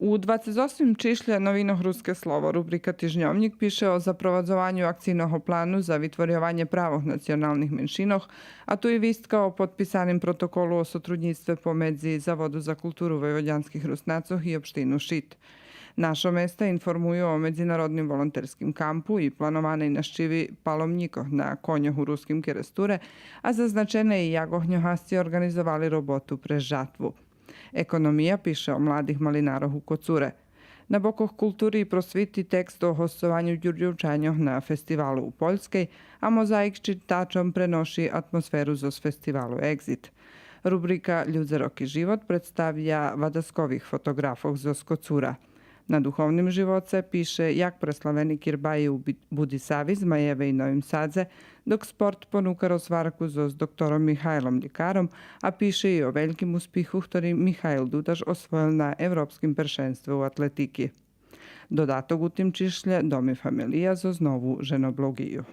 U 28 čišlje novinoh ruske slovo. Rubrika Tižnjovnik piše o zaprovadzovanju akcijnog planu za vytvorjovanje pravoh nacionalnih menšinoh, a tu i vistka o potpisanim protokolu o sotrudnjistve pomedzi Zavodu za kulturu vojvodjanskih Rusnacoh i opštinu Šit. Našo mesta informuju o međunarodnim volonterskim kampu i planovane naščivi palomnjikoh na konjoh u ruskim keresture, a zaznačene i jagohnjohasci organizovali robotu pre žatvu. Ekonomija piše o mladih malinaroh u Kocure. Na bokoh kulturi i prosviti tekst o hostovanju Đurđevčanjoh na festivalu u Poljskej, a mozaik čitačom prenoši atmosferu zos festivalu Exit. Rubrika Ljuzerok i život predstavlja vadaskovih fotografov zos Kocura. Na duhovnim živoce piše jak preslaveni Kirbaji u Budisavi, Zmajeve i Novim Sadze, dok sport ponuka rozvarku s doktorom Mihajlom Ljikarom, a piše i o velikim uspihu, ktorý Mihajl Dudaš osvojil na Evropskim prvenstvu u atletiki. Dodatok u tim čišlje domi familija zo znovu ženoblogiju.